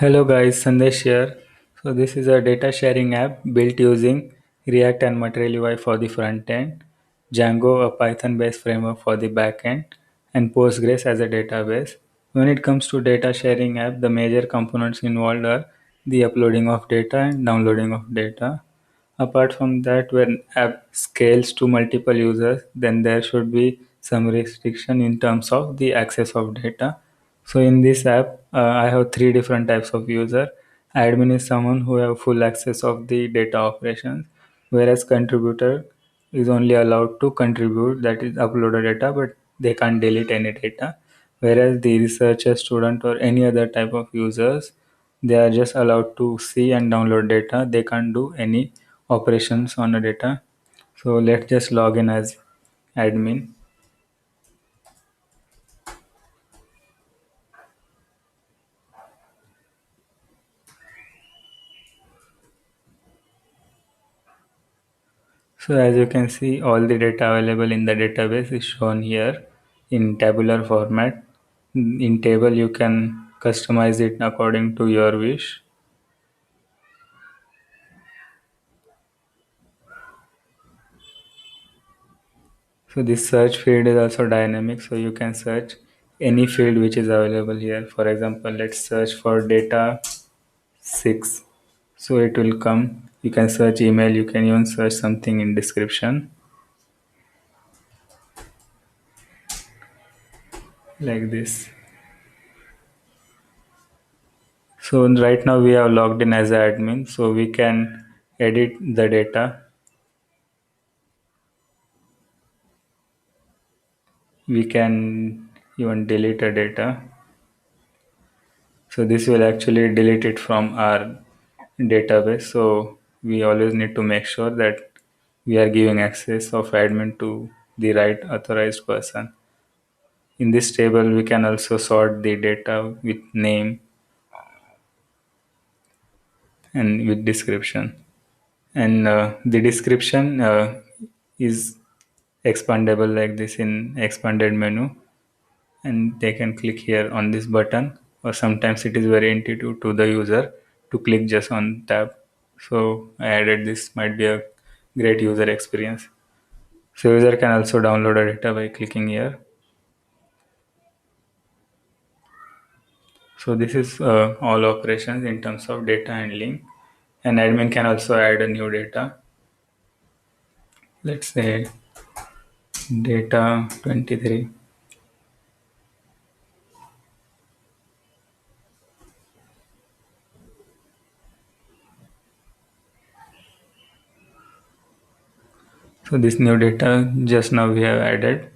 Hello guys, Sandesh here. So this is a data sharing app built using React and Material UI for the front end, Django, a Python-based framework for the back end, and Postgres as a database. When it comes to data sharing app, the major components involved are the uploading of data and downloading of data. Apart from that, when app scales to multiple users, then there should be some restriction in terms of the access of data. So in this app, I have three different types of user. Admin is someone who have full access of the data operations, whereas contributor is only allowed to contribute, that is upload a data, but they can't delete any data. Whereas the researcher, student, or any other type of users, they are just allowed to see and download data. They can't do any operations on the data. So let's just log in as admin. So as you can see, all the data available in the database is shown here in tabular format. In table, you can customize it according to your wish. So this search field is also dynamic, so you can search any field which is available here. For example, let's search for data 6. So it will come. You can search email, you can even search something in description like this. So right now we have logged in as an admin, so we can edit the data. We can even delete a data. So this will actually delete it from our database. So we always need to make sure that we are giving access of admin to the right authorized person. In this table, we can also sort the data with name and with description. And the description is expandable like this in expanded menu, and they can click here on this button, or sometimes it is very intuitive to the user to click just on tab. So I added this, might be a great user experience. So user can also download a data by clicking here. So this is all operations in terms of data handling, and admin can also add a new data. Let's say data 23. So this new data just now we have added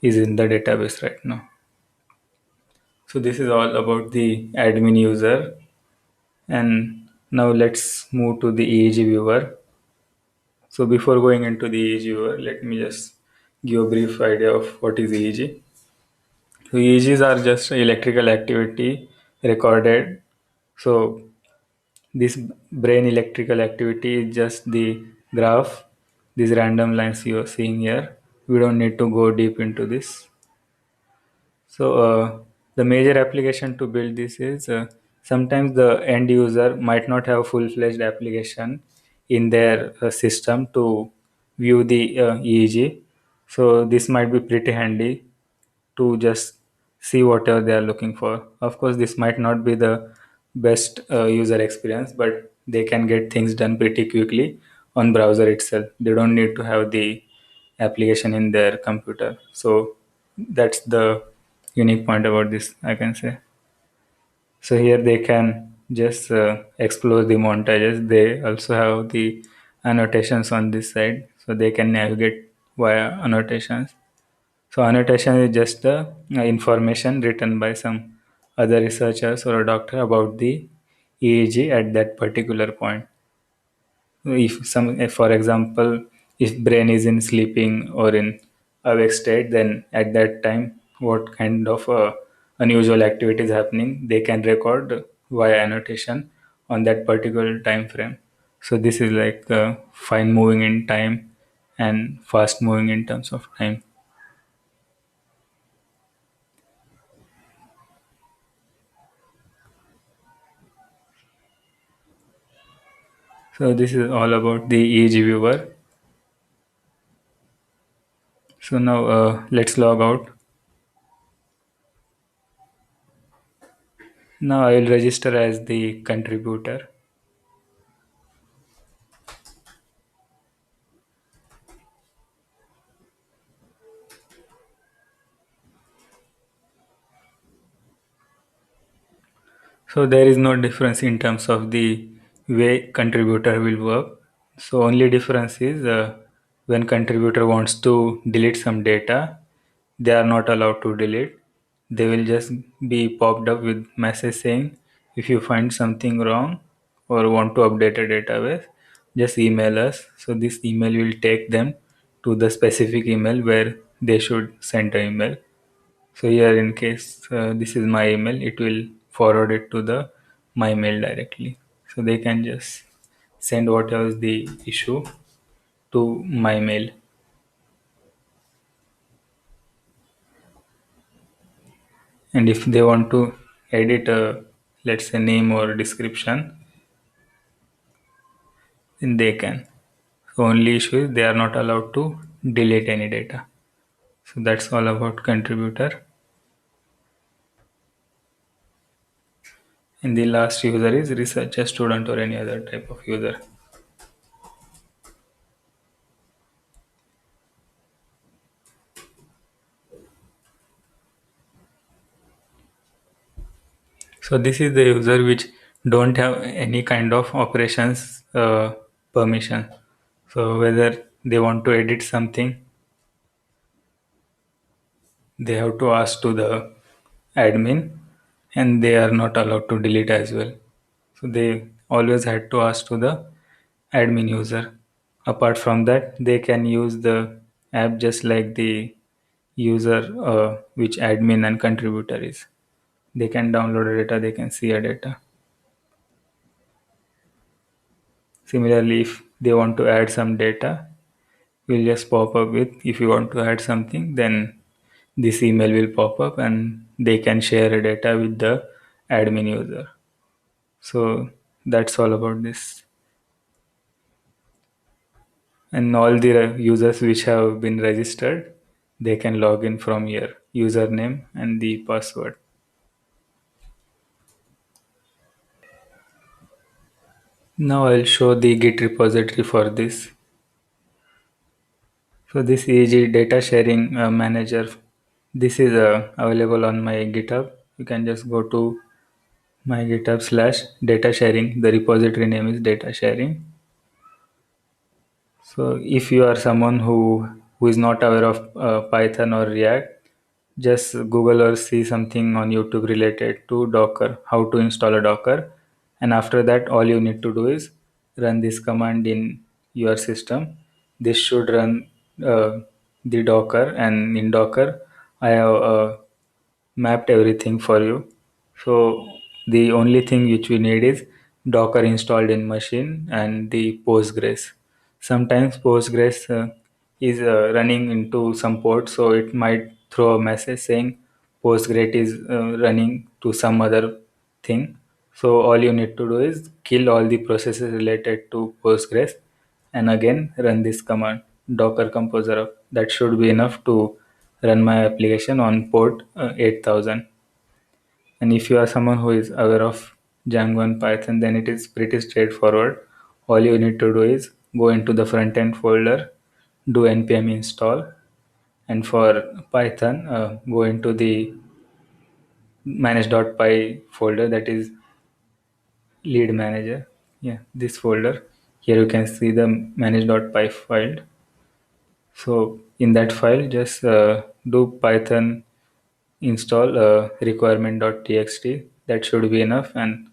is in the database right now. So this is all about the admin user, and now let's move to the EEG viewer. So before going into the EEG viewer, let me just give a brief idea of what is EEG. So EEGs are just electrical activity recorded. So this brain electrical activity is just the graph, these random lines you are seeing here. We don't need to go deep into this. So the major application to build this is sometimes the end user might not have full-fledged application in their system to view the EEG. So this might be pretty handy to just see whatever they are looking for. Of course, this might not be the best user experience, but they can get things done pretty quickly on browser itself. They don't need to have the application in their computer. So that's the unique point about this, I can say. So here they can just explore the montages. They also have the annotations on this side, so they can navigate via annotations. So annotation is just the information written by some other researchers or a doctor about the EEG at that particular point. If, for example, if brain is in sleeping or in awake state, then at that time, what kind of unusual activity is happening, they can record via annotation on that particular time frame. So this is like fine moving in time and fast moving in terms of time. So this is all about the EG viewer. So now let's log out. Now I will register as the contributor. So there is no difference in terms of the way contributor will work. So only difference is when contributor wants to delete some data, they are not allowed to delete. They will just be popped up with message saying if you find something wrong or want to update a database, just email us. So this email will take them to the specific email where they should send the email. So here in case this is my email, it will forward it to the my mail directly. So they can just send whatever is the issue to my mail. And if they want to edit a, let's say, name or description, then they can. So only issue is they are not allowed to delete any data. So that's all about contributor. And the last user is researcher, student, or any other type of user. So this is the user which don't have any kind of operations permission. So whether they want to edit something, they have to ask to the admin, and they are not allowed to delete as well. So they always had to ask to the admin user. Apart from that, they can use the app just like the user which admin and contributor is. They can download a data, they can see a data. Similarly, if they want to add some data, we'll just pop up with if you want to add something, then this email will pop up and they can share a data with the admin user. So that's all about this. And all the users which have been registered, they can log in from here, username and the password. Now I'll show the Git repository for this. So this is data sharing manager. This is available on my GitHub. You can just go to my GitHub slash data sharing. The repository name is data sharing. So if you are someone who is not aware of Python or React, just Google or see something on YouTube related to Docker, how to install a Docker, and after that, all you need to do is run this command in your system. This should run uh, the Docker, and in Docker, I have mapped everything for you. So the only thing which we need is Docker installed in machine and the Postgres. Sometimes Postgres is running into some port, so it might throw a message saying Postgres is running to some other thing. So all you need to do is kill all the processes related to Postgres and again run this command docker composer up. That should be enough to run my application on port 8000. And if you are someone who is aware of Django and Python, then it is pretty straightforward. All you need to do is go into the front end folder, do npm install, and for Python, go into the manage.py folder, that is lead manager. Yeah, this folder. Here you can see the manage.py file. So in that file, just do Python install requirement.txt. That should be enough. And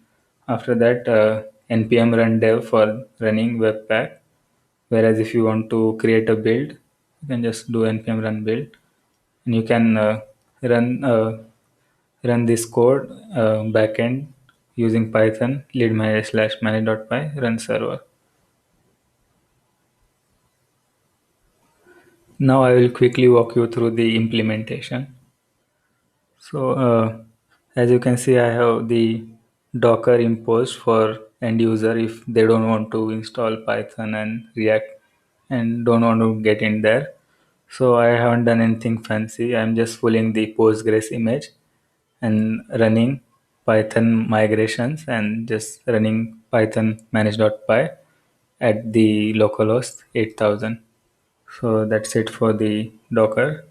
after that, npm run dev for running webpack. Whereas if you want to create a build, you can just do npm run build, and you can run run this code backend using Python lead manager slash manage.py run server. Now I will quickly walk you through the implementation. So as you can see, I have the Docker imposed for end user if they don't want to install Python and React and don't want to get in there. So I haven't done anything fancy. I'm just pulling the Postgres image and running Python migrations and just running Python manage.py at the localhost 8000. So that's it for the Docker.